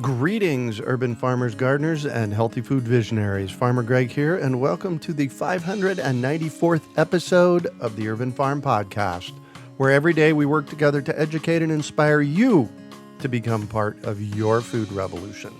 Greetings, urban farmers, gardeners, and healthy food visionaries. Farmer Greg here, and welcome to the 594th episode of the Urban Farm Podcast, where every day we work together to educate and inspire you to become part of your food revolution.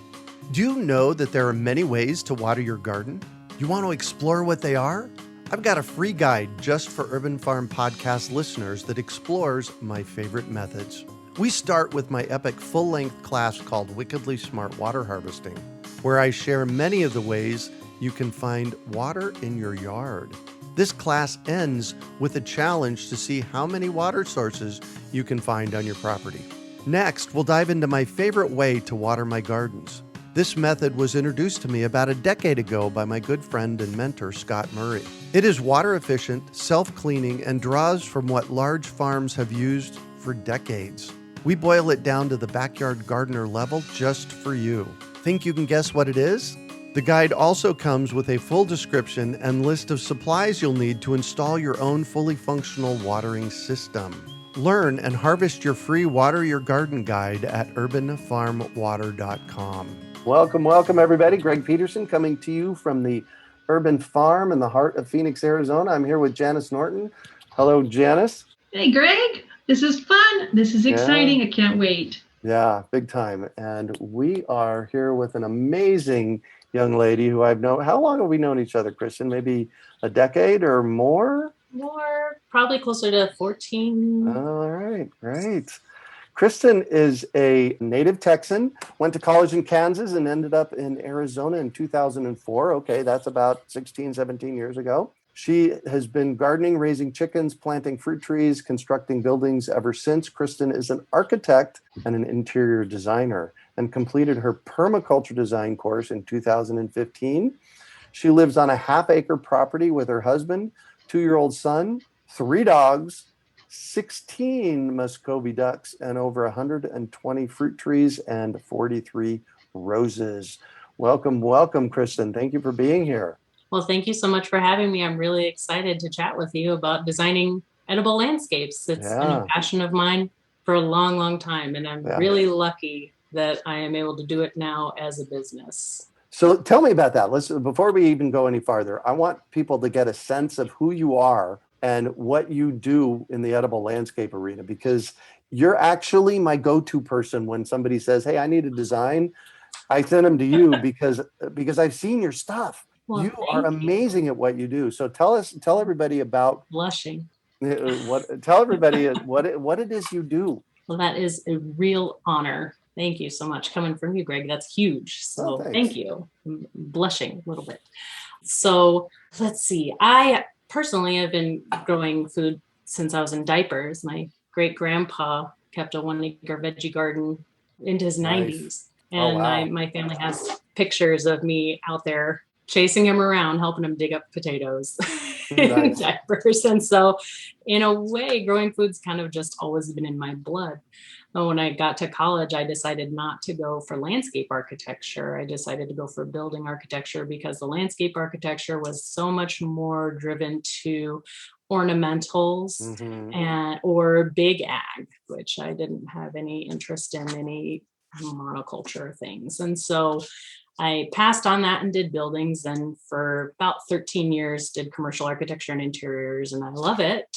Do you know that there are many ways to water your garden? You want to explore what they are? I've got a free guide just for Urban Farm Podcast listeners that explores my favorite methods. We start with my epic full-length class called Wickedly Smart Water Harvesting, where I share many of the ways you can find water in your yard. This class ends with a challenge to see how many water sources you can find on your property. Next, we'll dive into my favorite way to water my gardens. This method was introduced to me about a decade ago by my good friend and mentor, Scott Murray. It is water efficient, self-cleaning, and draws from what large farms have used for decades. We boil it down to the backyard gardener level just for you. Think you can guess what it is? The guide also comes with a full description and list of supplies you'll need to install your own fully functional watering system. Learn and harvest your free Water Your Garden guide at urbanfarmwater.com. Welcome, everybody. Greg Peterson coming to you from the Urban Farm in the heart of Phoenix, Arizona. I'm here with Janice Norton. Hello, Janice. Hey, Greg. This is fun. This is exciting. I can't wait. Yeah, big time. And we are here with an amazing young lady who I've known. How long have we known each other, Kristin? Maybe a decade or more? More, probably closer to 14. All right, great. Kristin is a native Texan, went to college in Kansas and ended up in Arizona in 2004. Okay, that's about 16, 17 years ago. She has been gardening, raising chickens, planting fruit trees, constructing buildings ever since. Kristin is an architect and an interior designer and completed her permaculture design course in 2015. She lives on a half-acre property with her husband, 2-year-old son, 3 dogs, 16 Muscovy ducks, and over 120 fruit trees and 43 roses. Welcome, Kristin. Thank you for being here. Well, thank you so much for having me. I'm really excited to chat with you about designing edible landscapes. It's been a passion of mine for a long, long time, and I'm really lucky that I am able to do it now as a business. So tell me about that. Before we even go any farther, I want people to get a sense of who you are and what you do in the edible landscape arena, because you're actually my go-to person when somebody says, hey, I need a design. I send them to you because I've seen your stuff. Well, you are amazing at what you do. So tell everybody about blushing. Tell everybody what it is you do. Well, that is a real honor. Thank you so much. Coming from you, Greg, that's huge. So thank you. I'm blushing a little bit. So let's see. I personally have been growing food since I was in diapers. My great grandpa kept a 1-acre veggie garden into his 90s. And my family has pictures of me out there chasing him around, helping him dig up potatoes in diapers. And so in a way, growing food's kind of just always been in my blood. But when I got to college, I decided not to go for landscape architecture. I decided to go for building architecture because the landscape architecture was so much more driven to ornamentals or big ag, which I didn't have any interest in any monoculture things. And so I passed on that and did buildings, and for about 13 years did commercial architecture and interiors, and I love it.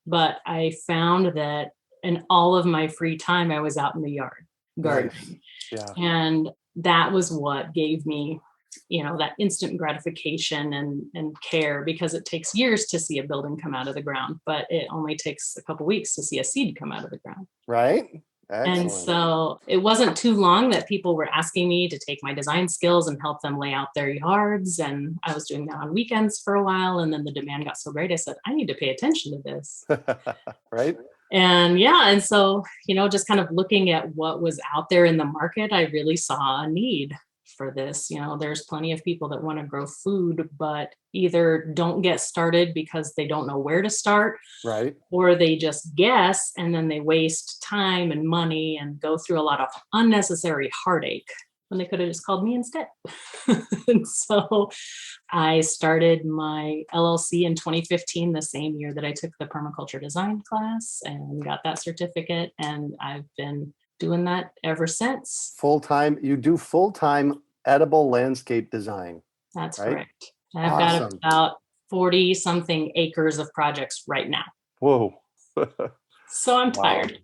But I found that in all of my free time, I was out in the yard gardening. Yeah. And that was what gave me, that instant gratification and care, because it takes years to see a building come out of the ground, but it only takes a couple weeks to see a seed come out of the ground. Right. Excellent. And so it wasn't too long that people were asking me to take my design skills and help them lay out their yards. And I was doing that on weekends for a while. And then the demand got so great, I said, I need to pay attention to this. Right. And so, just kind of looking at what was out there in the market, I really saw a need for this. There's plenty of people that want to grow food, but either don't get started because they don't know where to start, right? Or they just guess and then they waste time and money and go through a lot of unnecessary heartache when they could have just called me instead. And so I started my LLC in 2015, the same year that I took the permaculture design class and got that certificate. And I've been doing that ever since. Full-time, you do full-time edible landscape design. That's right? correct. I've got about 40 something acres of projects right now. Whoa. So I'm tired.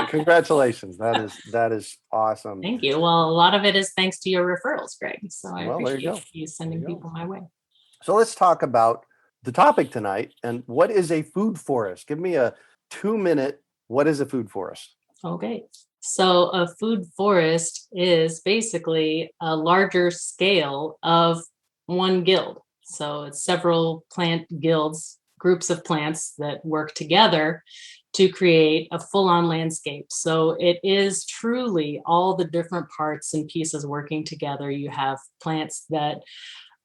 Congratulations. That is awesome. Thank you. Well, a lot of it is thanks to your referrals, Greg. So I appreciate you sending people my way. So let's talk about the topic tonight and what is a food forest? Give me a 2-minute, what is a food forest? Okay. So a food forest is basically a larger scale of one guild. So it's several plant guilds, groups of plants that work together to create a full-on landscape. So it is truly all the different parts and pieces working together. You have plants that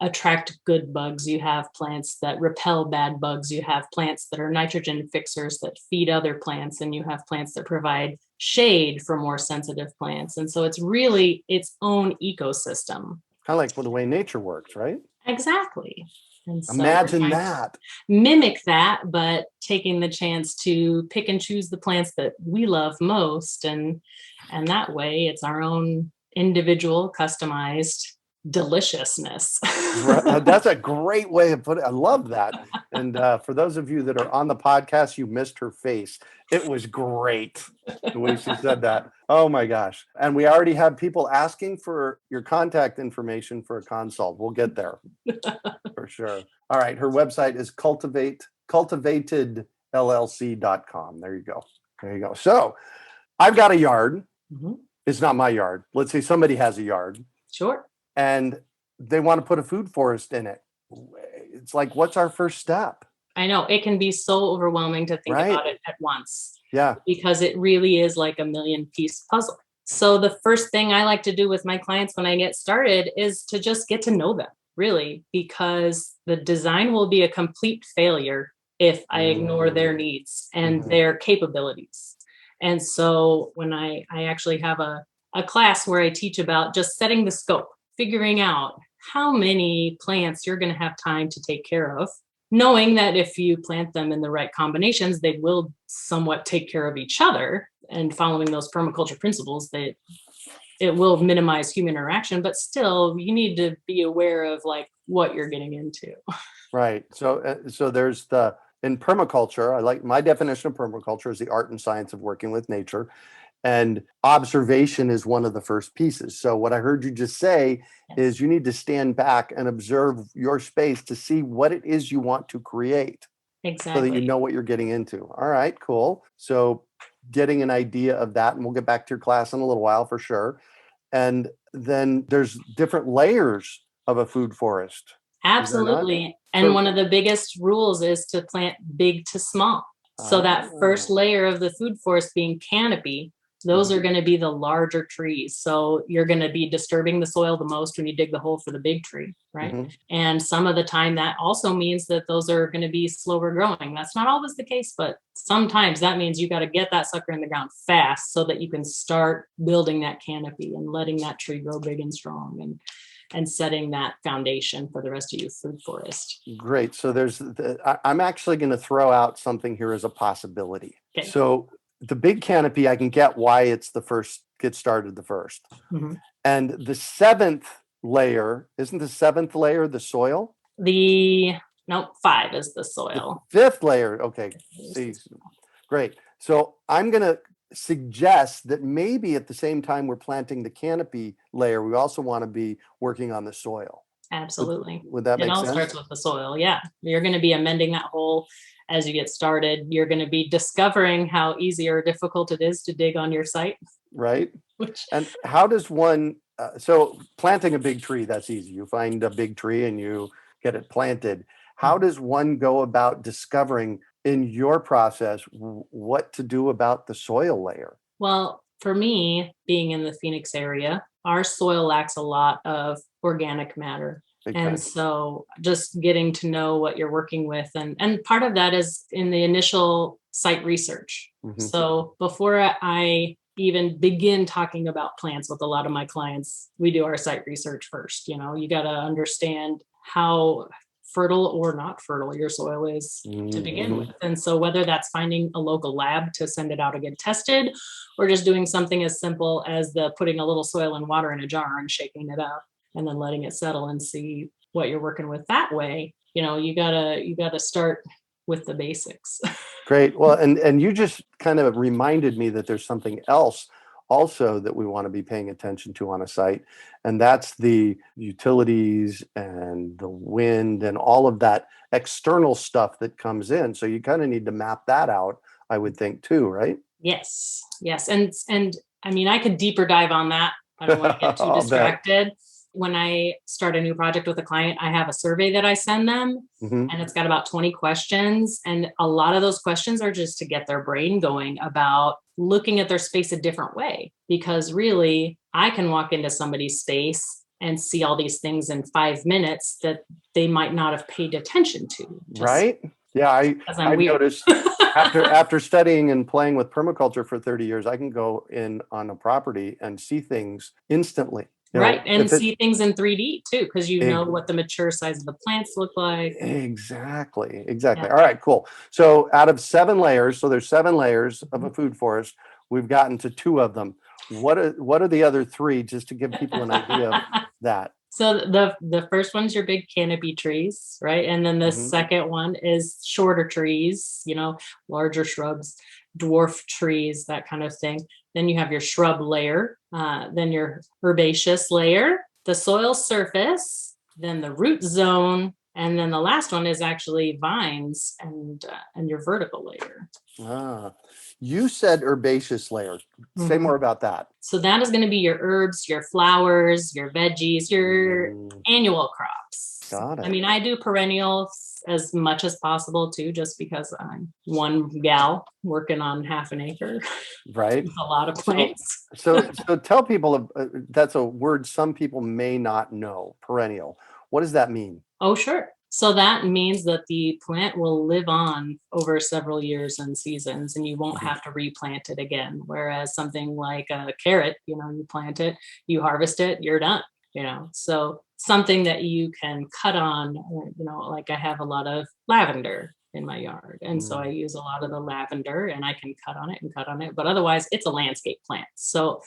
attract good bugs. You have plants that repel bad bugs. You have plants that are nitrogen fixers that feed other plants. And you have plants that provide shade for more sensitive plants. And so it's really its own ecosystem. Kind of like the way nature works, right? Exactly. And so imagine that. Mimic that, but taking the chance to pick and choose the plants that we love most. And that way it's our own individual, customized deliciousness. That's a great way of putting it. I love that. And for those of you that are on the podcast, you missed her face. It was great the way she said that. Oh my gosh. And we already have people asking for your contact information for a consult. We'll get there for sure. All right. Her website is cultivatedllc.com. There you go. There you go. So I've got a yard. Mm-hmm. It's not my yard. Let's say somebody has a yard. Sure. And they want to put a food forest in it. It's like, what's our first step? I know it can be so overwhelming to think about it at once. Yeah. Because it really is like a 1,000,000-piece puzzle. So the first thing I like to do with my clients when I get started is to just get to know them, really, because the design will be a complete failure if I ignore their needs and their capabilities. And so when I actually have a class where I teach about just setting the scope, figuring out how many plants you're going to have time to take care of, knowing that if you plant them in the right combinations, they will somewhat take care of each other, and following those permaculture principles, that it will minimize human interaction, but still you need to be aware of like what you're getting into. Right. So there's in permaculture, I like my definition of permaculture is the art and science of working with nature. And observation is one of the first pieces. So what I heard you just say is you need to stand back and observe your space to see what it is you want to create. Exactly. So that you know what you're getting into. All right, cool. So getting an idea of that, and we'll get back to your class in a little while for sure. And then there's different layers of a food forest. Absolutely. And one of the biggest rules is to plant big to small. So that first layer of the food forest being canopy, those are going to be the larger trees. So you're going to be disturbing the soil the most when you dig the hole for the big tree, right? Mm-hmm. And some of the time that also means that those are going to be slower growing. That's not always the case, but sometimes that means you got to get that sucker in the ground fast so that you can start building that canopy and letting that tree grow big and strong and setting that foundation for the rest of your food forest. Great. So I'm actually going to throw out something here as a possibility. Okay. So the big canopy, I can get why it's get started the first. Mm-hmm. And the seventh layer, isn't the seventh layer the soil? 5 is the soil. The fifth layer. Okay. See, great. So I'm going to suggest that maybe at the same time we're planting the canopy layer, we also want to be working on the soil. Absolutely. Would that make sense? It all starts with the soil. Yeah. You're going to be amending that hole as you get started. You're going to be discovering how easy or difficult it is to dig on your site. Right. And how does one, so planting a big tree, that's easy. You find a big tree and you get it planted. How does one go about discovering in your process what to do about the soil layer? Well, for me, being in the Phoenix area, our soil lacks a lot of organic matter. And so just getting to know what you're working with. And part of that is in the initial site research. Mm-hmm. So before I even begin talking about plants with a lot of my clients, we do our site research first. You know, you got to understand how fertile or not fertile your soil is to begin with. And so whether that's finding a local lab to send it out to get tested, or just doing something as simple as putting a little soil and water in a jar and shaking it up and then letting it settle and see what you're working with that way, you gotta start with the basics. Great. Well, and you just kind of reminded me that there's something else also that we want to be paying attention to on a site, and that's the utilities and the wind and all of that external stuff that comes in. So you kind of need to map that out, I would think too, right? Yes. And I mean, I could deeper dive on that. I don't want to get too distracted. When I start a new project with a client, I have a survey that I send them, and it's got about 20 questions. And a lot of those questions are just to get their brain going about looking at their space a different way. Because really, I can walk into somebody's space and see all these things in 5 minutes that they might not have paid attention to. Right? Yeah, I noticed after studying and playing with permaculture for 30 years, I can go in on a property and see things instantly. Right. And see things in 3D too, because know what the mature size of the plants look like. Exactly. Yeah. All right, cool. So out of 7 layers, so there's 7 layers of a food forest, we've gotten to 2 of them. What are the other 3, just to give people an idea of that? So the first one's your big canopy trees, right? And then the second one is shorter trees, larger shrubs, dwarf trees, that kind of thing. Then you have your shrub layer, then your herbaceous layer, the soil surface, then the root zone, and then the last one is actually vines and your vertical layer. You said herbaceous layer. Say more about that. So that is going to be your herbs, your flowers, your veggies, your annual crops. Got it. I mean, I do perennials as much as possible too, just because I'm one gal working on half an acre. Right. With a lot of plants. So tell people, that's a word some people may not know, perennial. What does that mean? Oh, sure. So that means that the plant will live on over several years and seasons, and you won't have to replant it again. Whereas something like a carrot, you plant it, you harvest it, you're done, So something that you can cut on, like I have a lot of lavender in my yard. And so I use a lot of the lavender, and I can cut on it. But otherwise, it's a landscape plant. So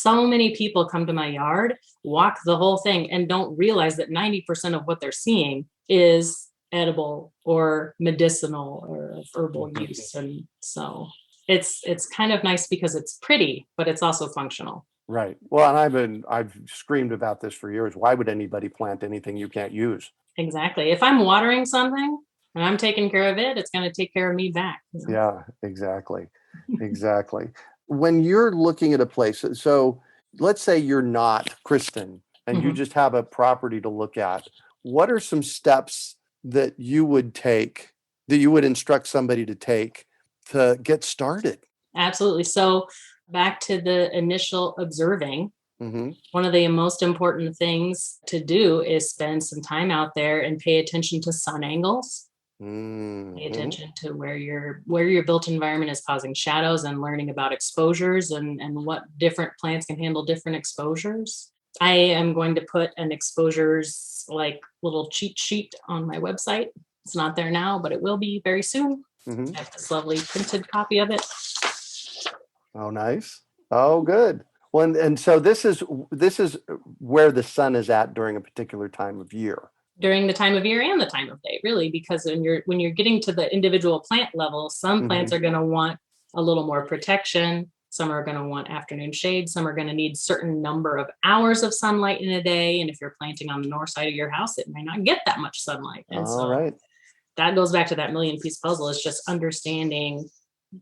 many people come to my yard, walk the whole thing, and don't realize that 90% of what they're seeing is edible or medicinal or herbal use. And so it's kind of nice because it's pretty, but it's also functional. Right. Well, and I've screamed about this for years. Why would anybody plant anything you can't use? Exactly. If I'm watering something and I'm taking care of it, it's going to take care of me back. Yeah, exactly. Exactly. When you're looking at a place, so let's say you're not Kristin and you just have a property to look at. What are some steps that you would take, that you would instruct somebody to take to get started? Absolutely. So back to the initial observing, one of the most important things to do is spend some time out there and pay attention to sun angles. Pay attention to where your built environment is causing shadows, and learning about exposures and what different plants can handle different exposures. I am going to put an exposures like little cheat sheet on my website. It's not there now, but it will be very soon. I have this lovely printed copy of it. Oh, nice. Oh, good. Well, and so this is where the sun is at during a particular time of year. During the time of year and the time of day, really, because when you're getting to the individual plant level, some plants are going to want a little more protection. Some are going to want afternoon shade. Some are going to need certain number of hours of sunlight in a day. And if you're planting on the north side of your house, it may not get that much sunlight. And that goes back to that million-piece puzzle. It's just understanding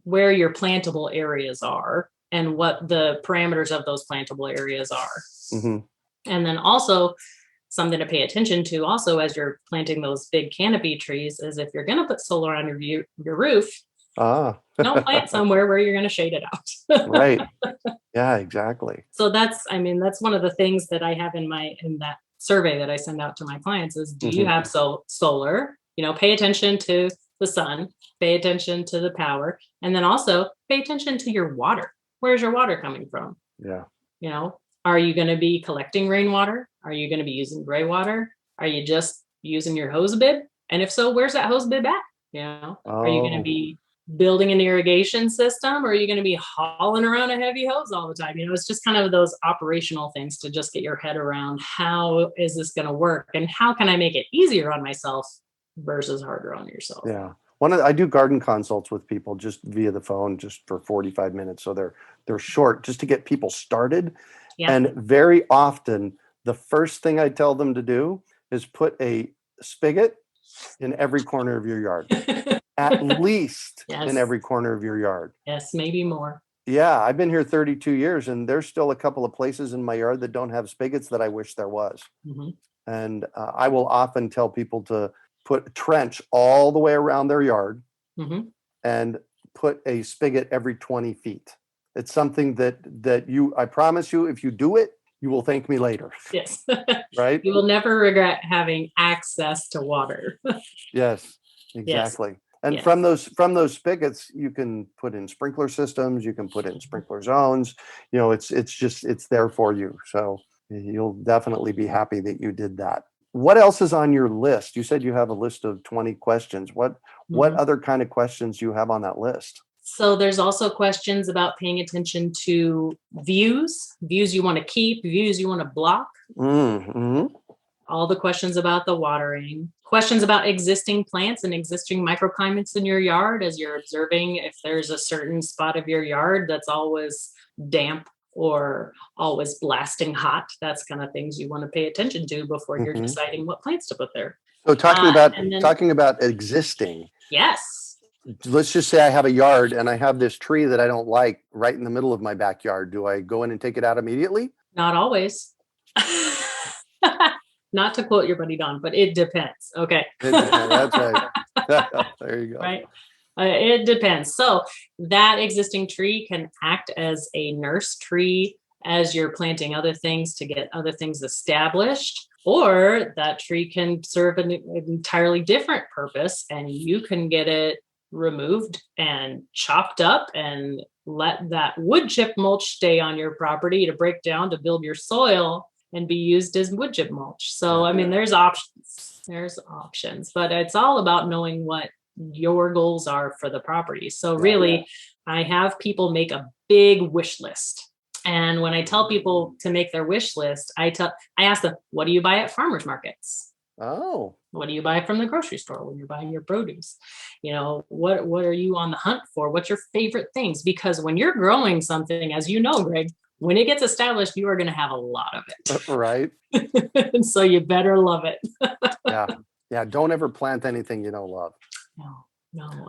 where your plantable areas are and what the parameters of those plantable areas are. And then also something to pay attention to also as you're planting those big canopy trees is if you're going to put solar on your roof, don't plant somewhere where you're going to shade it out. Right. Yeah, exactly. So that's one of the things that I have in that survey that I send out to my clients is, do you have solar? Pay attention to the sun, pay attention to the power, and then also pay attention to your water. Where's your water coming from? Yeah. Are you going to be collecting rainwater? Are you going to be using gray water? Are you just using your hose bib? And if so, where's that hose bib at? Are you going to be building an irrigation system, or are you going to be hauling around a heavy hose all the time? It's just kind of those operational things to just get your head around, how is this going to work and how can I make it easier on myself versus harder on yourself? Yeah. I do garden consults with people just via the phone, just for 45 minutes. So they're short, just to get people started. Yeah. And very often the first thing I tell them to do is put a spigot in every corner of your yard. At least in every corner of your yard. Yes, maybe more. Yeah, I've been here 32 years and there's still a couple of places in my yard that don't have spigots that I wish there was. Mm-hmm. And I will often tell people to put a trench all the way around their yard, mm-hmm. and put a spigot every 20 feet. It's something that I promise you, if you do it, you will thank me later. Yes. Right? You will never regret having access to water. Yes, exactly. Yes. And yes. from those spigots, you can put in sprinkler systems, you can put in sprinkler zones. It's there for you. So you'll definitely be happy that you did that. What else is on your list? You said you have a list of 20 questions. What other kind of questions do you have on that list? So there's also questions about paying attention to views you want to keep, views you want to block. Mm-hmm. All the questions about the watering, questions about existing plants and existing microclimates in your yard as you're observing if there's a certain spot of your yard that's always damp or always blasting hot. That's kind of things you want to pay attention to before you're deciding what plants to put there. So talking about existing. Yes. Let's just say I have a yard and I have this tree that I don't like right in the middle of my backyard. Do I go in and take it out immediately? Not always. Not to quote your buddy Don, but it depends. Okay. That's right. There you go. Right. It depends. So that existing tree can act as a nurse tree as you're planting other things to get other things established, or that tree can serve an entirely different purpose and you can get it removed and chopped up and let that wood chip mulch stay on your property to break down to build your soil and be used as wood chip mulch. So, I mean, there's options, but it's all about knowing what your goals are for the property. So really, I have people make a big wish list. And when I tell people to make their wish list, I ask them, what do you buy at farmers markets? Oh, what do you buy from the grocery store when you're buying your produce? What are you on the hunt for? What's your favorite things? Because when you're growing something, as you know, Greg, when it gets established, you are going to have a lot of it. Right. And so you better love it. Yeah. Don't ever plant anything you don't love. No.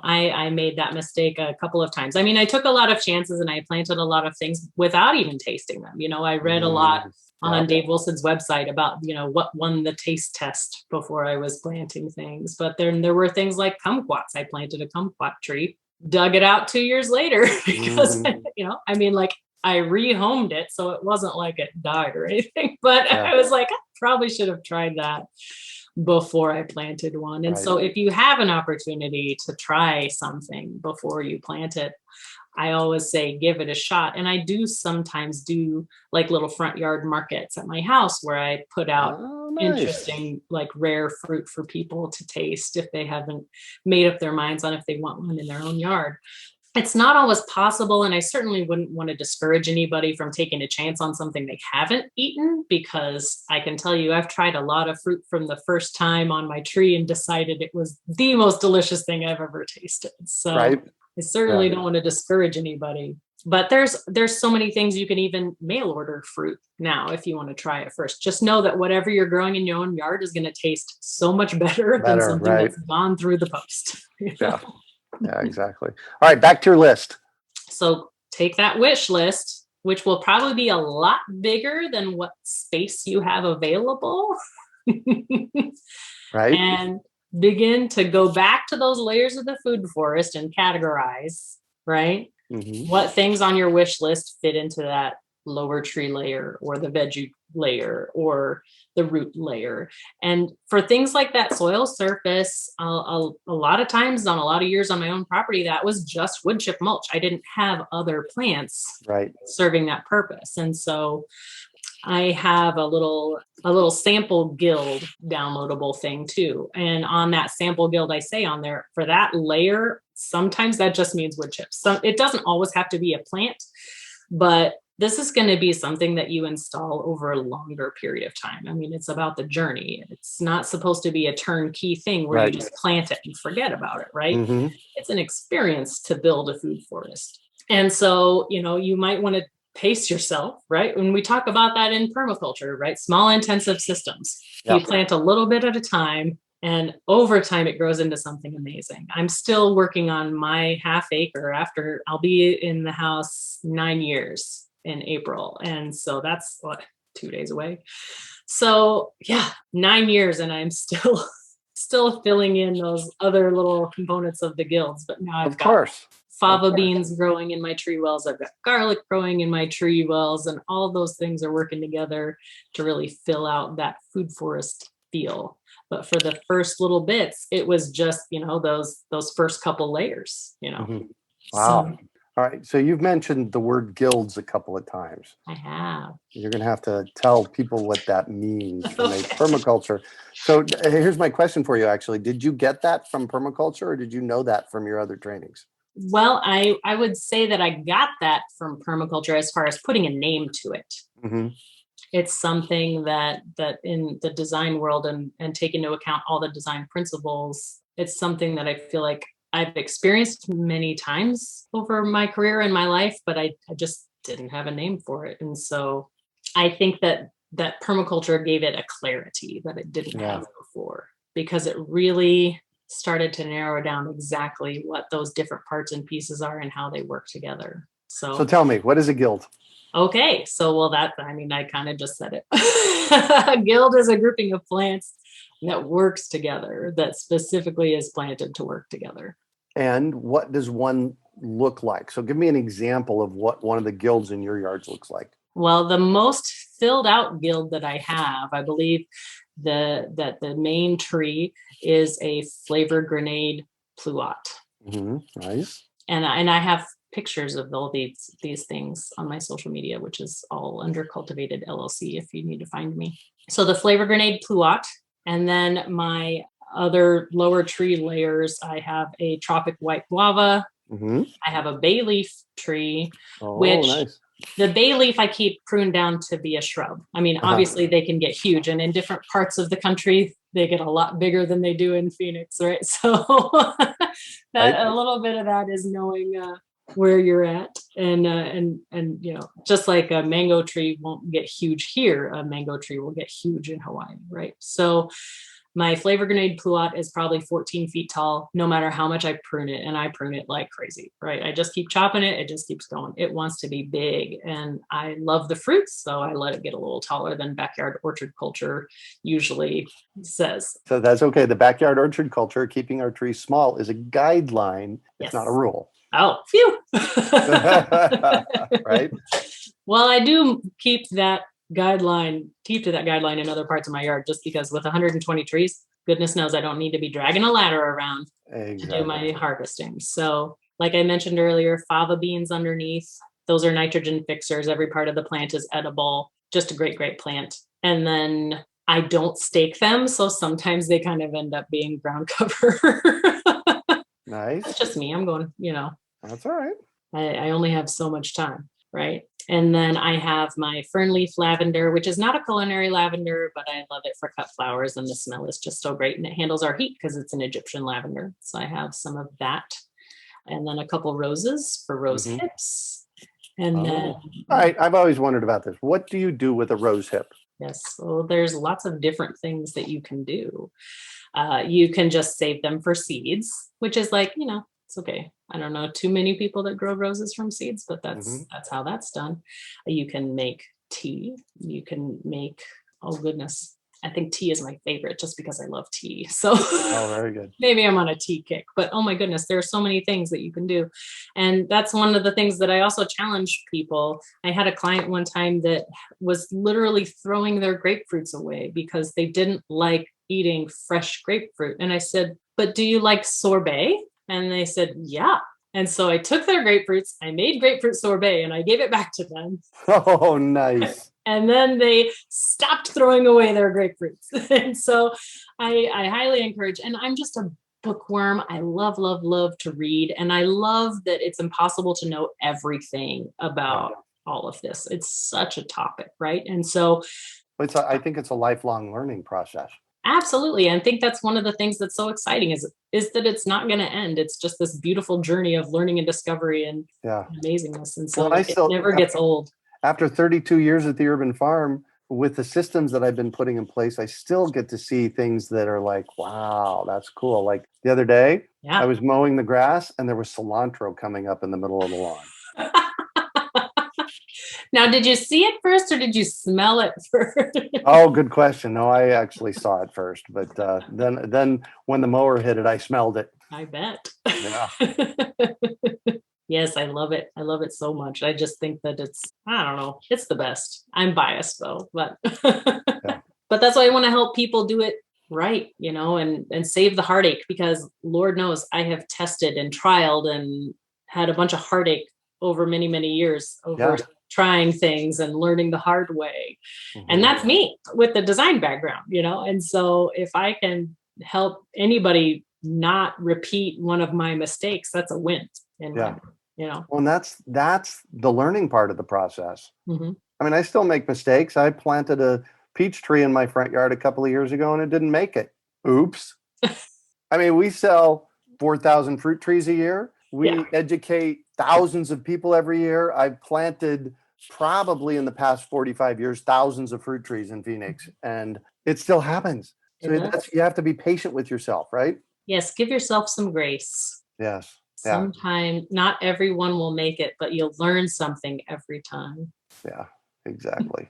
I made that mistake a couple of times. I mean, I took a lot of chances and I planted a lot of things without even tasting them. I read a lot on Dave Wilson's website about, what won the taste test before I was planting things. But then there were things like kumquats. I planted a kumquat tree, dug it out 2 years later because, I rehomed it. So it wasn't like it died or anything, but I was like, I probably should have tried that before I planted one. And so if you have an opportunity to try something before you plant it, I always say, give it a shot. And I do sometimes do like little front yard markets at my house where I put out interesting, like rare fruit for people to taste if they haven't made up their minds on if they want one in their own yard. It's not always possible, and I certainly wouldn't want to discourage anybody from taking a chance on something they haven't eaten, because I can tell you I've tried a lot of fruit from the first time on my tree and decided it was the most delicious thing I've ever tasted. So I certainly don't want to discourage anybody. But there's so many things you can even mail order fruit now if you want to try it first. Just know that whatever you're growing in your own yard is going to taste so much better than something that's gone through the post. Yeah, exactly. All right, back to your list. So take that wish list, which will probably be a lot bigger than what space you have available. Right. And begin to go back to those layers of the food forest and categorize, right? Mm-hmm. What things on your wish list fit into that lower tree layer or the veggie layer or the root layer. And for things like that soil surface, a lot of times on a lot of years on my own property, that was just wood chip mulch. I didn't have other plants serving that purpose. And so I have a little sample guild downloadable thing too. And on that sample guild, I say on there for that layer, sometimes that just means wood chips. So it doesn't always have to be a plant, but this is going to be something that you install over a longer period of time. I mean, it's about the journey. It's not supposed to be a turnkey thing where you just plant it and forget about it, right? Mm-hmm. It's an experience to build a food forest. And so, you might want to pace yourself, right? When we talk about that in permaculture, right? Small intensive systems. Yep. You plant a little bit at a time, and over time it grows into something amazing. I'm still working on my half acre after I'll be in the house 9 years in April. And so that's 2 days away. So 9 years, and I'm still filling in those other little components of the guilds. But now I've got fava beans growing in my tree wells. I've got garlic growing in my tree wells, and all those things are working together to really fill out that food forest feel. But for the first little bits, it was just, those first couple layers, Mm-hmm. Wow. So, all right. So you've mentioned the word guilds a couple of times. I have. You're going to have to tell people what that means from a permaculture. So here's my question for you, actually. Did you get that from permaculture, or did you know that from your other trainings? Well, I would say that I got that from permaculture as far as putting a name to it. Mm-hmm. It's something that in the design world and take into account all the design principles, it's something that I feel like I've experienced many times over my career and my life, but I just didn't have a name for it. And so I think that permaculture gave it a clarity that it didn't have before, because it really started to narrow down exactly what those different parts and pieces are and how they work together. So tell me, what is a guild? Okay. So, I kind of just said it. A guild is a grouping of plants that works together, that specifically is planted to work together. And what does one look like? So give me an example of what one of the guilds in your yards looks like. Well, the most filled out guild that I have, I believe that the main tree is a flavor grenade pluot. Mm-hmm. Nice. And I have pictures of all these things on my social media, which is all under Cultivated LLC if you need to find me. So the flavor grenade pluot, and then my other lower tree layers, I have a tropic white guava. Mm-hmm. I have a bay leaf tree, which nice. The bay leaf I keep pruned down to be a shrub. I mean, obviously they can get huge, and in different parts of the country, they get a lot bigger than they do in Phoenix, right? So a little bit of that is knowing where you're at, and just like a mango tree won't get huge here, a mango tree will get huge in Hawaii, right? So my flavor grenade pluot is probably 14 feet tall, no matter how much I prune it, and I prune it like crazy, right? I just keep chopping it. It just keeps going. It wants to be big, and I love the fruits, so I let it get a little taller than backyard orchard culture usually says. So that's okay. The backyard orchard culture, keeping our trees small, is a guideline. It's not a rule. Oh, phew. Right? Well, I do keep to that guideline in other parts of my yard, just because with 120 trees, goodness knows I don't need to be dragging a ladder around to do my harvesting. So like I mentioned earlier, fava beans underneath, those are nitrogen fixers. Every part of the plant is edible. Just a great, great plant. And then I don't stake them, so sometimes they kind of end up being ground cover. Nice. That's just me. I'm going, That's all right. I only have so much time, right? And then I have my fern leaf lavender, which is not a culinary lavender, but I love it for cut flowers, and the smell is just so great, and it handles our heat because it's an Egyptian lavender. So I have some of that, and then a couple roses for rose hips. And then all right, I've always wondered about this. What do you do with a rose hip? Yes, well, there's lots of different things that you can do. You can just save them for seeds, which is like, it's okay. I don't know too many people that grow roses from seeds, but that's how that's done. You can make tea. You can make, oh goodness, I think tea is my favorite just because I love tea. So very good. Maybe I'm on a tea kick, but oh my goodness, there are so many things that you can do. And that's one of the things that I also challenge people. I had a client one time that was literally throwing their grapefruits away because they didn't like eating fresh grapefruit. And I said, but do you like sorbet? And they said, yeah. And so I took their grapefruits, I made grapefruit sorbet, and I gave it back to them. Oh, nice. And then they stopped throwing away their grapefruits. And so I highly encourage, and I'm just a bookworm. I love, love, love to read. And I love that it's impossible to know everything about all of this. It's such a topic, right? And so I think it's a lifelong learning process. Absolutely. And I think that's one of the things that's so exciting is that it's not going to end. It's just this beautiful journey of learning and discovery and amazingness. And so it never gets old. After 32 years at the Urban Farm, with the systems that I've been putting in place, I still get to see things that are like, wow, that's cool. Like the other day, I was mowing the grass and there was cilantro coming up in the middle of the lawn. Now, did you see it first or did you smell it first? Oh, good question. No, I actually saw it first, but then when the mower hit it, I smelled it. I bet. Yeah. Yes, I love it. I love it so much. I just think that I don't know, it's the best. I'm biased though, but but that's why I want to help people do it right, and save the heartache, because Lord knows I have tested and trialed and had a bunch of heartache over many, many years over trying things and learning the hard way. Mm-hmm. And that's me with the design background, and so if I can help anybody not repeat one of my mistakes, that's a win. Well, and that's the learning part of the process. Mm-hmm. I mean, I still make mistakes. I planted a peach tree in my front yard a couple of years ago and it didn't make it. Oops. I mean, we sell 4,000 fruit trees a year. We educate thousands of people every year. I've planted probably in the past 45 years, thousands of fruit trees in Phoenix, and it still happens. So you have to be patient with yourself, right? Yes. Give yourself some grace. Yes. Sometimes not everyone will make it, but you'll learn something every time. Yeah, exactly.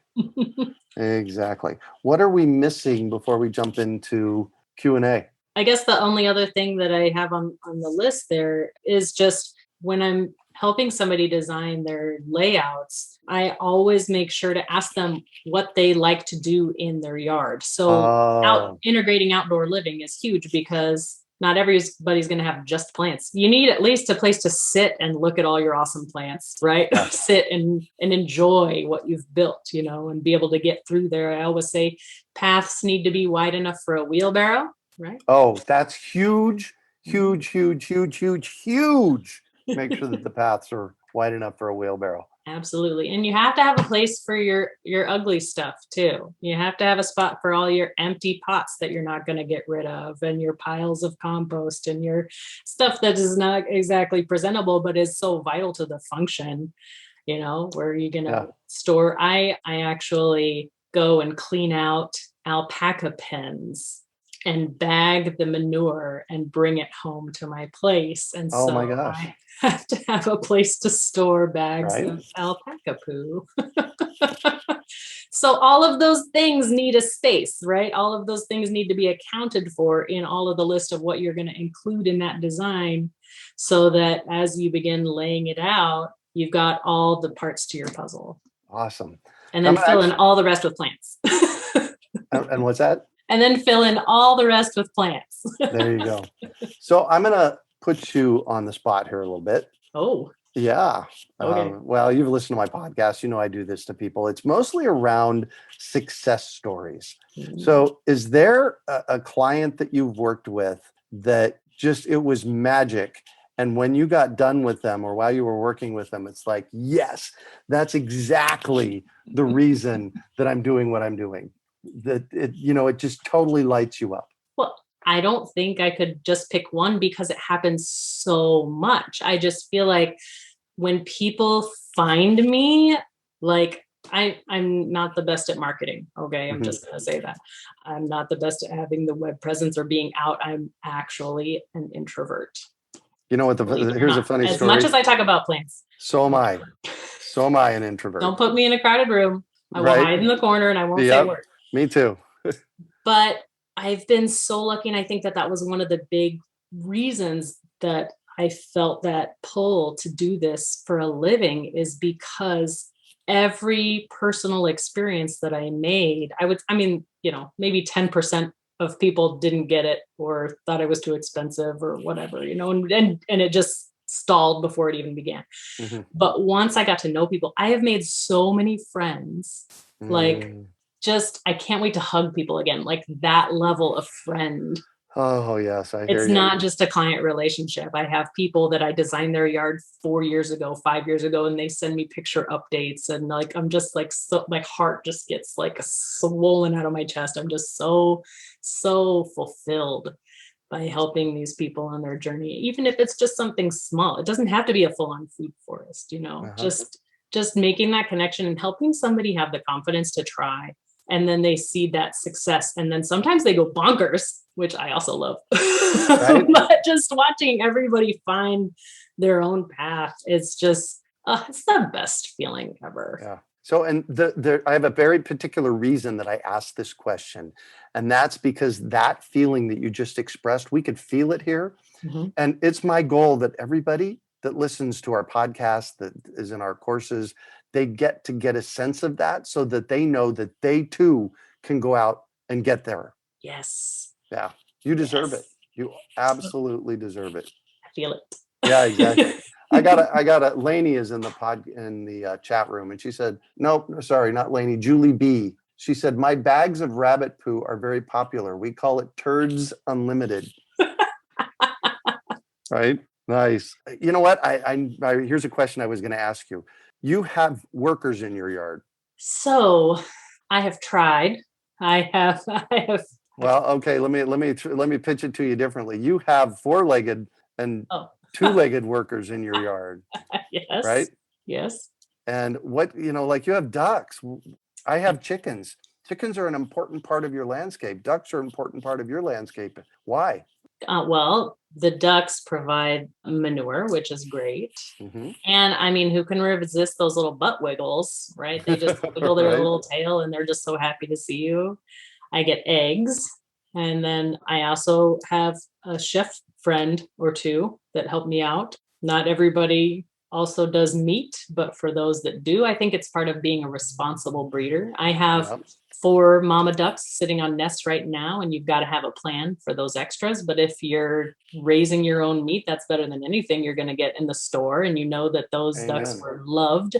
Exactly. What are we missing before we jump into Q&A? I guess the only other thing that I have on the list there is just when I'm helping somebody design their layouts, I always make sure to ask them what they like to do in their yard. So integrating outdoor living is huge because not everybody's going to have just plants. You need at least a place to sit and look at all your awesome plants, right? Yeah. Sit and enjoy what you've built, and be able to get through there. I always say paths need to be wide enough for a wheelbarrow, right? Oh, that's huge, huge, huge, huge, huge, huge. Make sure that the paths are wide enough for a wheelbarrow. Absolutely. And you have to have a place for your ugly stuff too. You have to have a spot for all your empty pots that you're not going to get rid of, and your piles of compost and your stuff that is not exactly presentable, but is so vital to the function, where you're going to store. I actually go and clean out alpaca pens and bag the manure and bring it home to my place. And so my gosh. I have to have a place to store bags of alpaca poo. So all of those things need a space, right? All of those things need to be accounted for in all of the list of what you're going to include in that design, so that as you begin laying it out, you've got all the parts to your puzzle. Awesome. And then fill in all the rest with plants. And what's that? And then fill in all the rest with plants. There you go. So I'm going to put you on the spot here a little bit. Oh. Yeah. Okay. Well, you've listened to my podcast. I do this to people. It's mostly around success stories. Mm-hmm. So is there a client that you've worked with that just, it was magic, and when you got done with them or while you were working with them, it's like, yes, that's exactly the reason that I'm doing what I'm doing? That it just totally lights you up? Well, I don't think I could just pick one because it happens so much. I just feel like when people find me, like I'm not the best at marketing. Okay. I'm just going to say that. I'm not the best at having the web presence or being out. I'm actually an introvert. You know what? Here's a funny story. As much as I talk about plants. So am I. So am I an introvert. Don't put me in a crowded room. I will hide in the corner and I won't say a word. Me too. But I've been so lucky. And I think that was one of the big reasons that I felt that pull to do this for a living, is because every personal experience that I made, maybe 10% of people didn't get it or thought it was too expensive or whatever, and it just stalled before it even began. Mm-hmm. But once I got to know people, I have made so many friends Like, just, I can't wait to hug people again. Like that level of friend. Oh, yes. I hear It's you. not just a client relationship. I have people that I designed their yard 4 years ago, 5 years ago, and they send me picture updates. And like, I'm just like, so my heart just gets like swollen out of my chest. I'm just so fulfilled by helping these people on their journey, even if it's just something small. It doesn't have to be a full-on food forest, just making that connection and helping somebody have the confidence to try. And then they see that success. And then sometimes they go bonkers, which I also love. Right? But just watching everybody find their own path, it's just, it's the best feeling ever. Yeah. So, and I have a very particular reason that I asked this question. And that's because that feeling that you just expressed, we could feel it here. Mm-hmm. And it's my goal that everybody that listens to our podcast, that is in our courses, they get a sense of that so that they know that they too can go out and get there. Yes. Yeah. You deserve it. You absolutely deserve it. I feel it. Yeah, exactly. I got a Lainey is in the chat room, and she said, nope, sorry, not Lainey, Julie B. She said, my bags of rabbit poo are very popular. We call it Turds Unlimited. Right? Nice. You know what? I here's a question I was going to ask you. You have workers in your yard. So I have tried. I have. Well, okay. Let me pitch it to you differently. You have 4-legged and 2-legged workers in your yard. Yes. Right? Yes. And what, like you have ducks. I have chickens. Chickens are an important part of your landscape. Ducks are an important part of your landscape. Why? Well, the ducks provide manure, which is great. Mm-hmm. And I mean, who can resist those little butt wiggles, right? They just wiggle their little tail and they're just so happy to see you. I get eggs. And then I also have a chef friend or two that help me out. Not everybody also does meat, but for those that do, I think it's part of being a responsible breeder. I have 4 mama ducks sitting on nests right now, and you've got to have a plan for those extras. But if you're raising your own meat, that's better than anything you're going to get in the store. And you know that those ducks were loved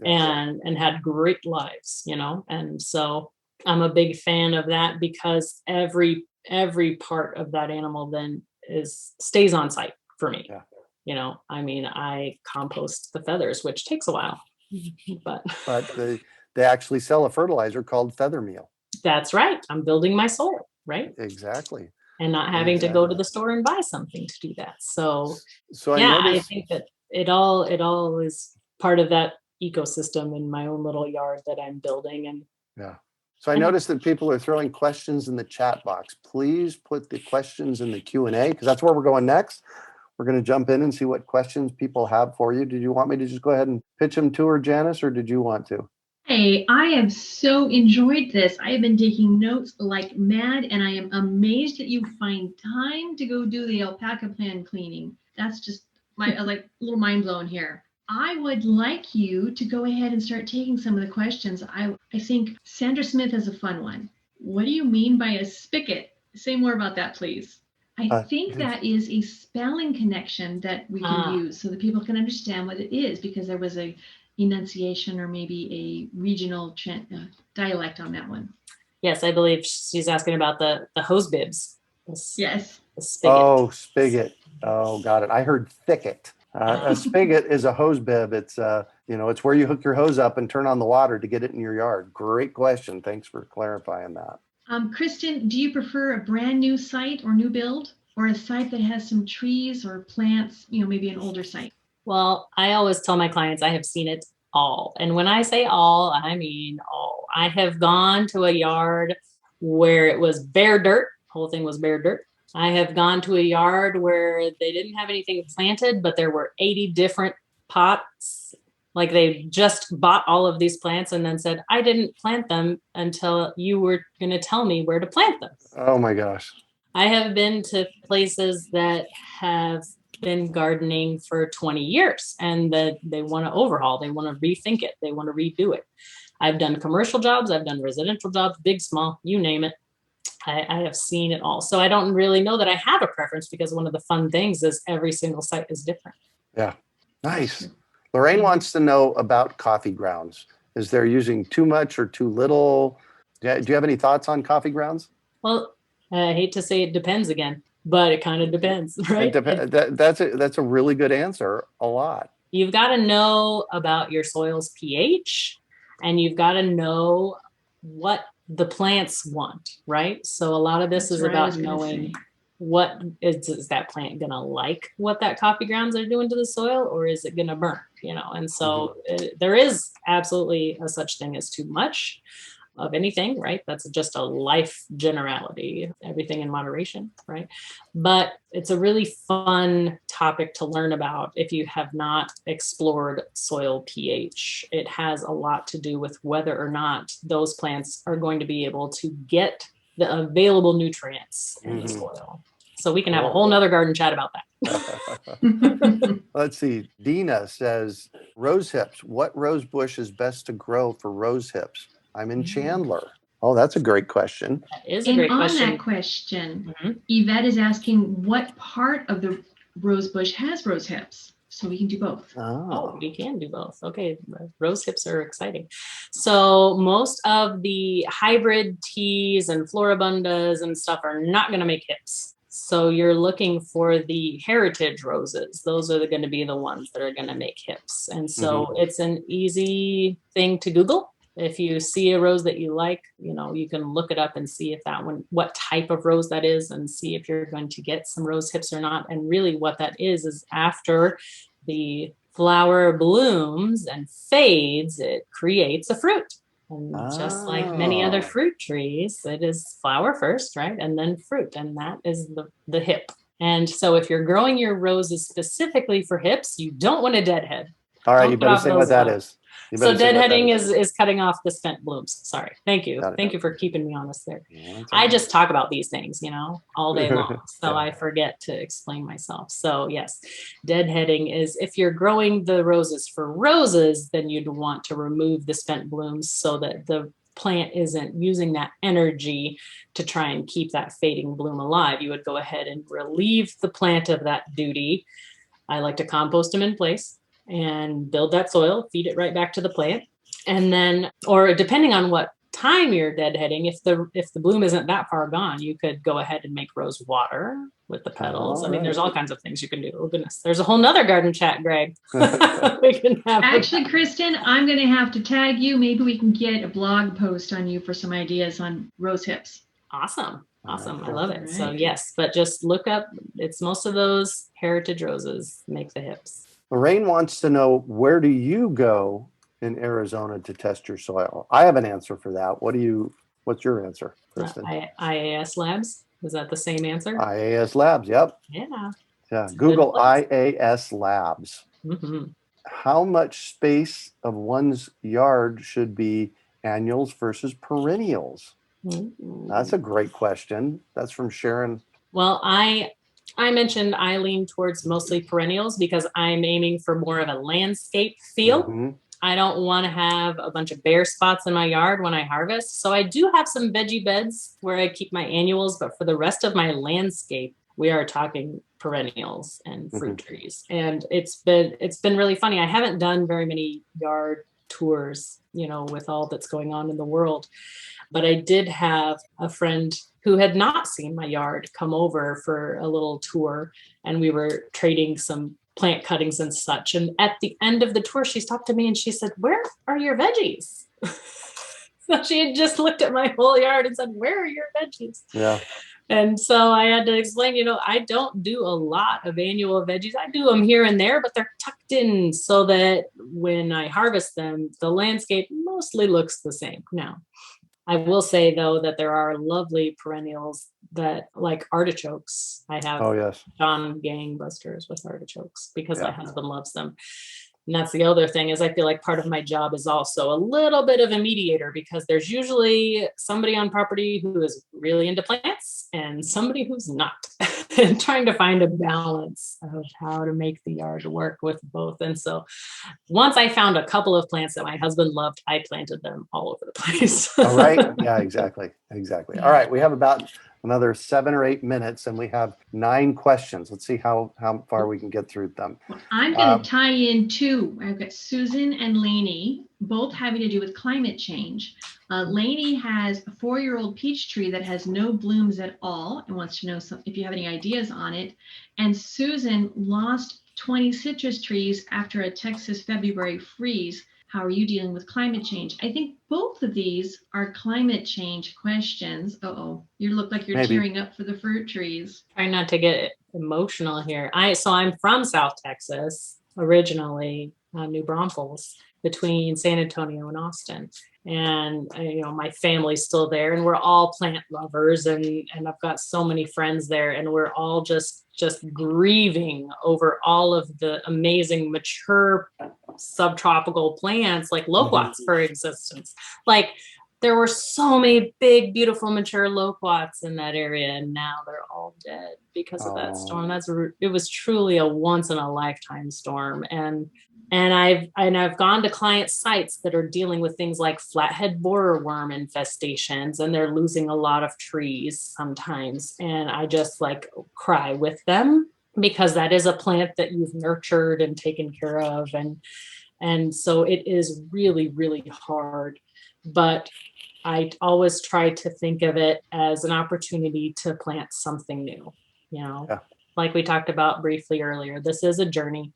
and had great lives, And so I'm a big fan of that because every part of that animal then stays on site for me. Yeah. I mean, I compost the feathers, which takes a while, but they actually sell a fertilizer called feather meal. That's right. I'm building my soil, right? Exactly. And not having to go to the store and buy something to do that. So I think that it all is part of that ecosystem in my own little yard that I'm building. And yeah. So I noticed that people are throwing questions in the chat box. Please put the questions in the Q&A because that's where we're going next. We're going to jump in and see what questions people have for you. Did you want me to just go ahead and pitch them to her, Janice, or did you want to? Hey, I have so enjoyed this. I have been taking notes like mad, and I am amazed that you find time to go do the alpaca plant cleaning. That's just my like a little mind blown here. I would like you to go ahead and start taking some of the questions. I think Sandra Smith has a fun one. What do you mean by a spigot? Say more about that, please. I think that is a spelling connection that we can use so that people can understand what it is, because there was a enunciation or maybe a regional dialect on that one. Yes, I believe she's asking about the hose bibs. Yes. The spigot. Oh, spigot. Oh, got it. I heard thicket. A spigot is a hose bib. It's it's where you hook your hose up and turn on the water to get it in your yard. Great question. Thanks for clarifying that. Kristin, do you prefer a brand new site or new build, or a site that has some trees or plants, maybe an older site? Well, I always tell my clients I have seen it all. And when I say all, I mean all. I have gone to a yard where it was bare dirt. The whole thing was bare dirt. I have gone to a yard where they didn't have anything planted, but there were 80 different pots. Like they just bought all of these plants and then said, I didn't plant them until you were going to tell me where to plant them. Oh my gosh. I have been to places that have been gardening for 20 years and that they want to overhaul. They want to rethink it. They want to redo it. I've done commercial jobs. I've done residential jobs, big, small, you name it. I have seen it all. So I don't really know that I have a preference, because one of the fun things is every single site is different. Yeah. Nice. Lorraine wants to know about coffee grounds. Is there using too much or too little? Do you have any thoughts on coffee grounds? Well, I hate to say it depends again, but it kind of depends, right? That's a really good answer. A lot. You've got to know about your soil's pH, and you've got to know what the plants want, right? So a lot of this is about knowing what is that plant going to like, what that coffee grounds are doing to the soil, or is it going to burn, And so there is absolutely a such thing as too much of anything, right? That's just a life generality, everything in moderation, right? But it's a really fun topic to learn about if you have not explored soil pH. It has a lot to do with whether or not those plants are going to be able to get the available nutrients in the soil. So we can have a whole nother garden chat about that. Let's see. Dina says, rose hips. What rose bush is best to grow for rose hips? I'm in Chandler. Oh, that's a great question. That is a great question. And on that question, Yvette is asking what part of the rose bush has rose hips? So we can do both. Oh, we can do both. Okay. Rose hips are exciting. So most of the hybrid teas and floribundas and stuff are not going to make hips. So you're looking for the heritage roses. Those are going to be the ones that are going to make hips. And so it's an easy thing to Google. If you see a rose that you like, you can look it up and see if that one, what type of rose that is, and see if you're going to get some rose hips or not. And really what that is after the flower blooms and fades, it creates a fruit. And just like many other fruit trees, it is flower first, right? And then fruit. And that is the hip. And so if you're growing your roses specifically for hips, you don't want a deadhead. All right, you better say what that is. So deadheading is cutting off the spent blooms. Sorry. Thank you. Thank you for keeping me honest there. Yeah, I just talk about these things, all day long. So I forget to explain myself. So yes, deadheading is if you're growing the roses for roses, then you'd want to remove the spent blooms so that the plant isn't using that energy to try and keep that fading bloom alive. You would go ahead and relieve the plant of that duty. I like to compost them in place and build that soil, feed it right back to the plant. And then, or depending on what time you're deadheading, if the bloom isn't that far gone, you could go ahead and make rose water with the petals. I mean, there's all kinds of things you can do. Oh goodness, there's a whole nother garden chat, Greg. We can have actually, Kristin, I'm going to have to tag you. Maybe we can get a blog post on you for some ideas on rose hips. Awesome. I love it. Right. So yes, but just look up, it's most of those heritage roses make the hips. Lorraine wants to know, where do you go in Arizona to test your soil? I have an answer for that. What's your answer, Kristin? IAS Labs. Is that the same answer? IAS Labs. Yep. Yeah. Google IAS Labs. How much space of one's yard should be annuals versus perennials? That's a great question. That's from Sharon. Well, I mentioned I lean towards mostly perennials because I'm aiming for more of a landscape feel. I don't want to have a bunch of bare spots in my yard when I harvest. So I do have some veggie beds where I keep my annuals, but for the rest of my landscape, we are talking perennials and fruit trees. And it's been really funny. I haven't done very many yard tours, with all that's going on in the world. But I did have a friend who had not seen my yard come over for a little tour, and we were trading some plant cuttings and such. And at the end of the tour, she stopped to me and she said, "Where are your veggies?" So she had just looked at my whole yard and said, "Where are your veggies?" Yeah. And so I had to explain, I don't do a lot of annual veggies. I do them here and there, but they're tucked in so that when I harvest them, the landscape mostly looks the same. Now, I will say, though, that there are lovely perennials that, like artichokes. I have John gangbusters with artichokes because my husband loves them. And that's the other thing is I feel like part of my job is also a little bit of a mediator because there's usually somebody on property who is really into plants and somebody who's not, and trying to find a balance of how to make the yard work with both. And so once I found a couple of plants that my husband loved, I planted them all over the place. All right. Yeah, exactly. All right. We have about another 7 or 8 minutes and we have 9 questions. Let's see how far we can get through them. Well, I'm going to tie in 2. I've got Susan and Lainey. both having to do with climate change. Lainey has a 4-year-old peach tree that has no blooms at all and wants to know if you have any ideas on it. And Susan lost 20 citrus trees after a Texas February freeze. How are you dealing with climate change? I think both of these are climate change questions. You look like you're tearing up for the fruit trees. Trying not to get emotional here. I'm from South Texas originally, New Braunfels, between San Antonio and Austin. And my family's still there, and we're all plant lovers, and I've got so many friends there, and we're all just grieving over all of the amazing mature subtropical plants like loquats, for existence. Like, there were so many big, beautiful, mature loquats in that area, and now they're all dead because of that storm. It was truly a once in a lifetime storm. And I've gone to client sites that are dealing with things like flathead borer worm infestations, and they're losing a lot of trees sometimes. And I just cry with them, because that is a plant that you've nurtured and taken care of. And so it is really, really hard. But I always try to think of it as an opportunity to plant something new, like we talked about briefly earlier. This is a journey.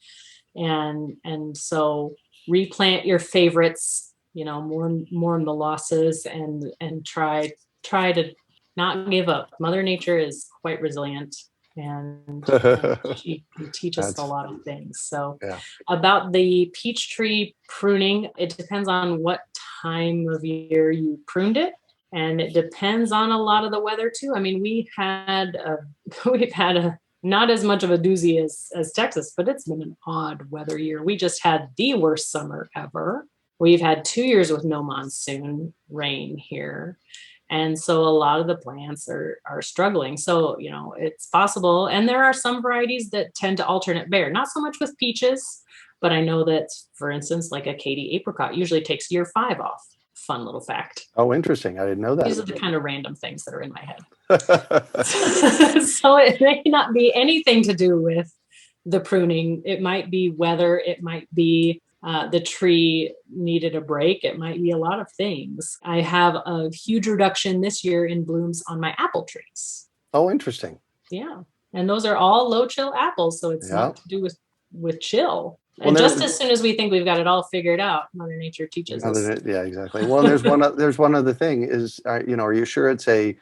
And so replant your favorites, mourn the losses, and try to not give up. Mother Nature is quite resilient, and she can teach us a lot of things. So about the peach tree pruning, it depends on what time of year you pruned it. And it depends on a lot of the weather too. I mean, we've had not as much of a doozy as Texas, but it's been an odd weather year. We just had the worst summer ever. We've had 2 years with no monsoon rain here. And so a lot of the plants are struggling. So, it's possible. And there are some varieties that tend to alternate bear, not so much with peaches, but I know that, for instance, like a Katy apricot usually takes year 5 off. Fun little fact. Oh, interesting. I didn't know that. These are the kind of random things that are in my head. So it may not be anything to do with the pruning. It might be weather. It might be the tree needed a break. It might be a lot of things. I have a huge reduction this year in blooms on my apple trees. Oh, interesting. Yeah. And those are all low chill apples. So it's not to do with chill. And just as soon as we think we've got it all figured out, Mother Nature teaches us. Yeah, exactly. Well, there's one other thing is, are you sure it's a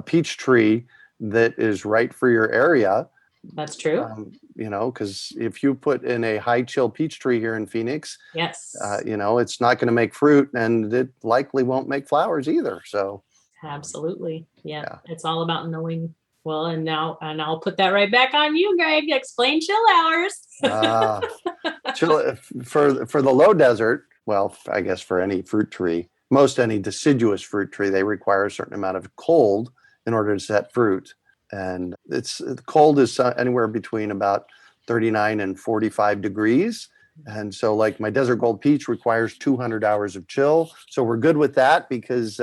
peach tree that is right for your area? That's true. Because if you put in a high chill peach tree here in Phoenix, yes, it's not going to make fruit, and it likely won't make flowers either. So absolutely. Yeah. It's all about knowing. Well, and I'll put that right back on you, Greg. Explain chill hours. Chill for the low desert. Well, I guess for any fruit tree, any deciduous fruit tree, they require a certain amount of cold in order to set fruit. And cold is anywhere between about 39 and 45 degrees. And so like my desert gold peach requires 200 hours of chill. So we're good with that because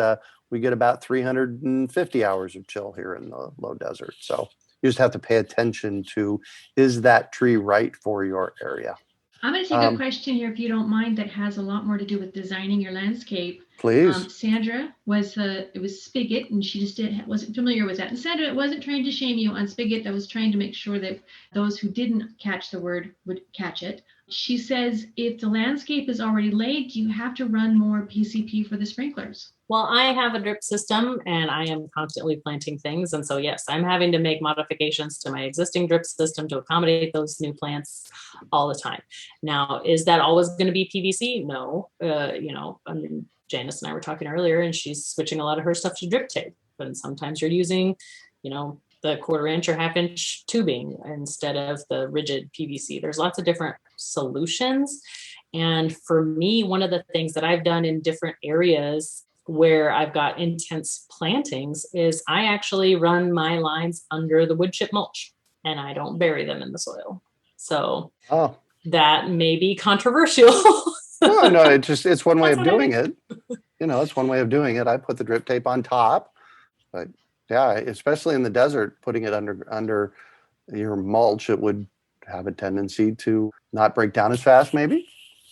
we get about 350 hours of chill here in the low desert. So you just have to pay attention to, is that tree right for your area? I'm going to take a question here, if you don't mind, that has a lot more to do with designing your landscape. Please. Sandra was Spigot, and she just wasn't familiar with that. And Sandra wasn't trying to shame you on Spigot. I was trying to make sure that those who didn't catch the word would catch it. She says, if the landscape is already laid, do you have to run more PCP for the sprinklers? Well, I have a drip system, and I am constantly planting things. And so, yes, I'm having to make modifications to my existing drip system to accommodate those new plants all the time. Now, is that always going to be PVC? No. Janice and I were talking earlier, and she's switching a lot of her stuff to drip tape. And sometimes you're using, the 1/4 inch or 1/2 inch tubing instead of the rigid PVC. There's lots of different solutions. And for me, one of the things that I've done in different areas where I've got intense plantings is I actually run my lines under the wood chip mulch, and I don't bury them in the soil. So that may be controversial. No, it's one way of doing it. It's one way of doing it. I put the drip tape on top, but yeah, especially in the desert, putting it under your mulch, it would have a tendency to not break down as fast, maybe.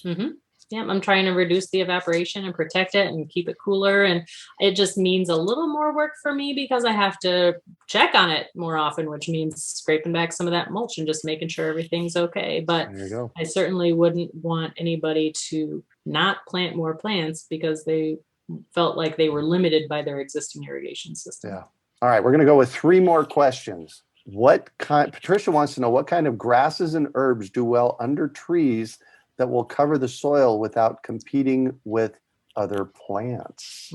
Mm-hmm. Yeah, I'm trying to reduce the evaporation and protect it and keep it cooler. And it just means a little more work for me because I have to check on it more often, which means scraping back some of that mulch and just making sure everything's okay. But There you go. I certainly wouldn't want anybody to not plant more plants because they felt like they were limited by their existing irrigation system. Yeah. All right, we're going to go with 3 more questions. Patricia wants to know what kind of grasses and herbs do well under trees that will cover the soil without competing with other plants?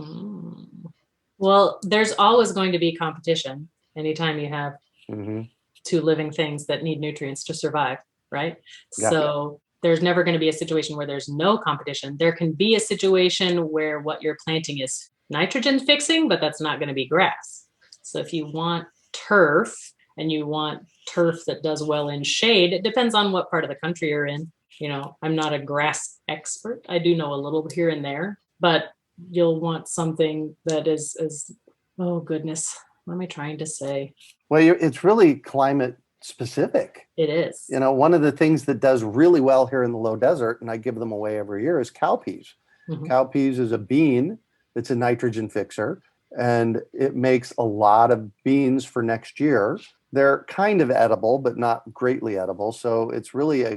Well, there's always going to be competition anytime you have 2 living things that need nutrients to survive, right? Yeah. So there's never going to be a situation where there's no competition. There can be a situation where what you're planting is nitrogen fixing, but that's not going to be grass. So if you want turf and you want turf that does well in shade, it depends on what part of the country you're in. You know, I'm not a grass expert. I do know a little here and there, but you'll want something that is, oh goodness, what am I trying to say? Well, it's really climate specific. It is. You know, one of the things that does really well here in the low desert, and I give them away every year, is cowpeas. Cowpeas is a bean that's a nitrogen fixer, and it makes a lot of beans for next year. They're kind of edible, but not greatly edible. So it's really a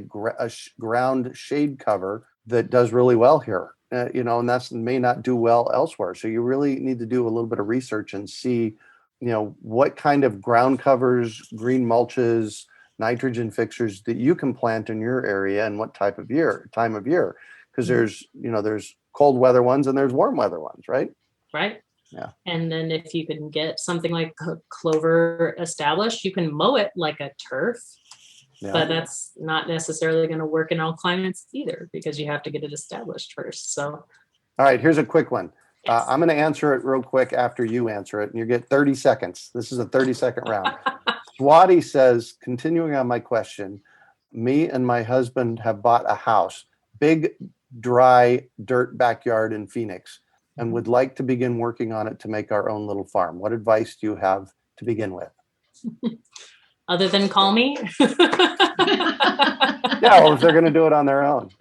ground shade cover that does really well here. You know, and that may not do well elsewhere. So you really need to do a little bit of research and see, you know, what kind of ground covers, green mulches, nitrogen fixers that you can plant in your area and what time of year. Because there's cold weather ones and there's warm weather ones, right? Right. Yeah. And then if you can get something like clover established, you can mow it like a turf. Yeah. But that's not necessarily going to work in all climates either because you have to get it established first. So, all right, here's a quick one. Yes. I'm going to answer it real quick after you answer it, and you get 30 seconds. This is a 30-second round. Swati says, continuing on my question, me and my husband have bought a house, big, dry dirt backyard in Phoenix, and would like to begin working on it to make our own little farm. What advice do you have to begin with? Other than call me? Yeah, well, if they're going to do it on their own.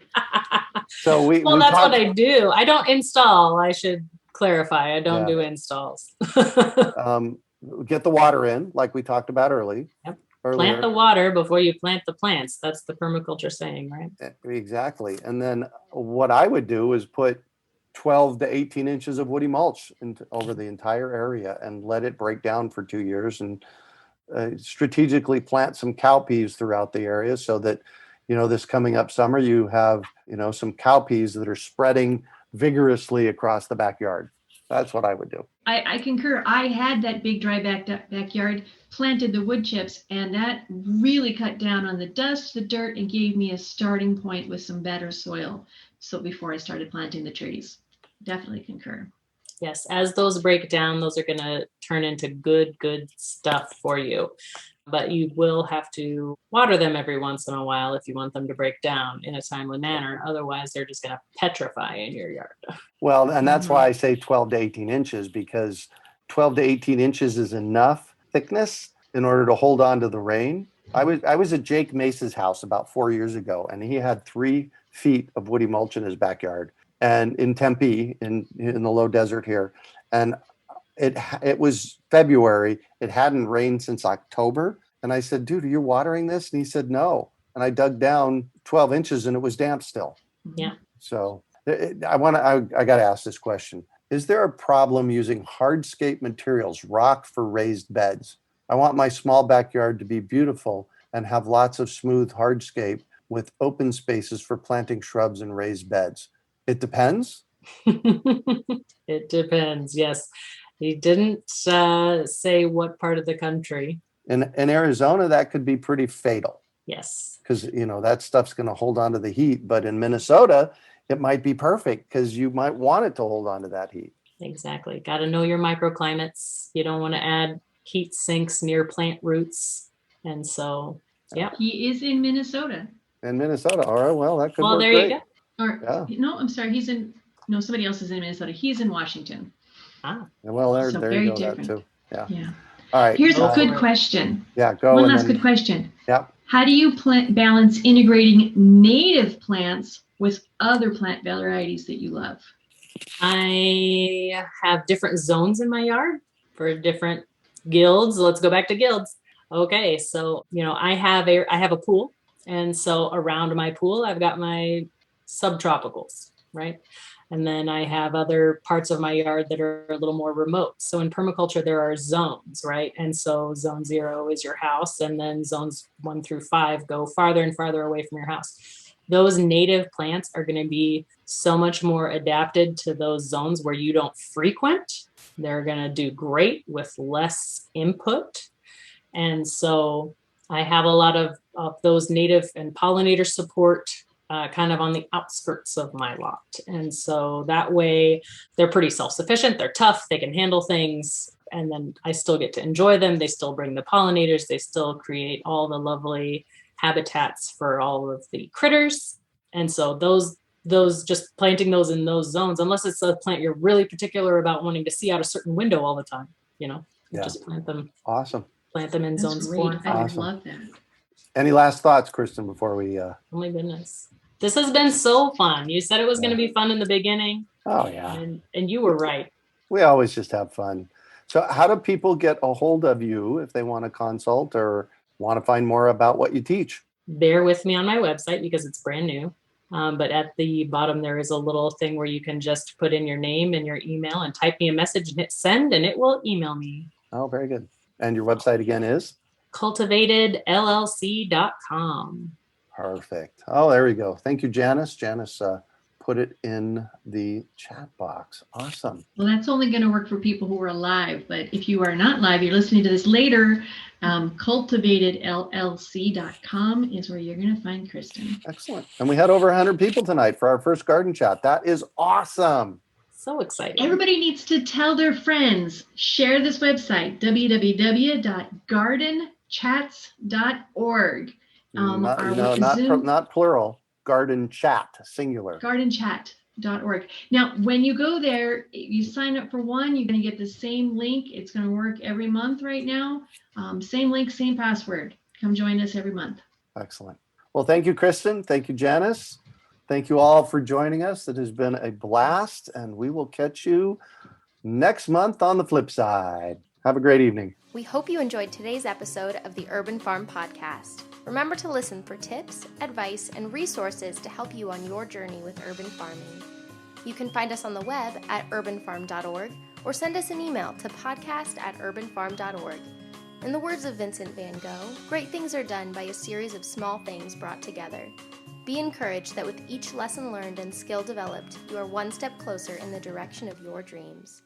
So that's what I do. I don't install. I should clarify. I don't do installs. Get the water in, like we talked about earlier. Yep. Plant the water before you plant the plants. That's the permaculture saying, right? Exactly. And then what I would do is put 12 to 18 inches of woody mulch over the entire area and let it break down for 2 years and strategically plant some cowpeas throughout the area so that, you know, this coming up summer, you have, you know, some cowpeas that are spreading vigorously across the backyard. That's what I would do. I concur. I had that big dry backyard, planted the wood chips, and that really cut down on the dust, the dirt, and gave me a starting point with some better soil. So before I started planting the trees, definitely concur. Yes, as those break down, those are going to turn into good stuff for you. But you will have to water them every once in a while if you want them to break down in a timely manner. Otherwise, they're just going to petrify in your yard. Well, and that's why I say 12 to 18 inches, because 12 to 18 inches is enough thickness in order to hold on to the rain. I was at Jake Mace's house about 4 years ago, and he had 3 feet of woody mulch in his backyard, and in Tempe, in the low desert here. And it was February. It hadn't rained since October. And I said, dude, are you watering this? And he said, no. And I dug down 12 inches and it was damp still. Yeah. So I got to ask this question. Is there a problem using hardscape materials, rock for raised beds? I want my small backyard to be beautiful and have lots of smooth hardscape with open spaces for planting shrubs and raised beds. It depends. It depends. Yes. He didn't say what part of the country. In Arizona, that could be pretty fatal. Yes. Because, you know, that stuff's going to hold on to the heat. But in Minnesota, it might be perfect because you might want it to hold on to that heat. Exactly. Got to know your microclimates. You don't want to add heat sinks near plant roots. And so, yeah. He is in Minnesota. In Minnesota. All right. Well, that could work there great. You go. No, I'm sorry. Somebody else is in Minnesota. He's in Washington. Well, there you go. That too. Yeah. Yeah. All right. Here's a good question. Yeah, go. One last good question. Yep. How do you balance integrating native plants with other plant varieties that you love? I have different zones in my yard for different guilds. Let's go back to guilds. Okay, so I have a pool, and so around my pool I've got my subtropicals, right? And then I have other parts of my yard that are a little more remote. So in permaculture, there are zones, right? And so zone 0 is your house, and then zones 1 through 5 go farther and farther away from your house. Those native plants are going to be so much more adapted to those zones where you don't frequent. They're going to do great with less input. And so I have a lot of those native and pollinator support kind of on the outskirts of my lot. And so that way they're pretty self-sufficient. They're tough. They can handle things. And then I still get to enjoy them. They still bring the pollinators. They still create all the lovely habitats for all of the critters. And so those just planting those in those zones, unless it's a plant you're really particular about wanting to see out a certain window all the time, just plant them. Awesome. Plant them in That's zones great. 4 and 5. I Awesome. love that. Any last thoughts, Kristin, before we... Oh my goodness. This has been so fun. You said it was going to be fun in the beginning. Oh, yeah. And you were right. We always just have fun. So how do people get a hold of you if they want to consult or want to find more about what you teach? Bear with me on my website because it's brand new. But at the bottom, there is a little thing where you can just put in your name and your email and type me a message and hit send, and it will email me. Oh, very good. And your website again is? CultivatedLLC.com. Perfect. Oh, there we go. Thank you, Janice. Janice put it in the chat box. Awesome. Well, that's only going to work for people who are live. But if you are not live, you're listening to this later, cultivatedllc.com is where you're going to find Kristin. Excellent. And we had over 100 people tonight for our first garden chat. That is awesome. So exciting. Everybody needs to tell their friends. Share this website, www.gardenchats.org. Not plural. Garden chat, singular. Gardenchat.org. Now, when you go there, you sign up for one, you're going to get the same link. It's going to work every month right now. Same link, same password. Come join us every month. Excellent. Well, thank you, Kristin. Thank you, Janice. Thank you all for joining us. It has been a blast, and we will catch you next month on the flip side. Have a great evening. We hope you enjoyed today's episode of the Urban Farm Podcast. Remember to listen for tips, advice, and resources to help you on your journey with urban farming. You can find us on the web at urbanfarm.org or send us an email to podcast@urbanfarm.org. In the words of Vincent van Gogh, great things are done by a series of small things brought together. Be encouraged that with each lesson learned and skill developed, you are one step closer in the direction of your dreams.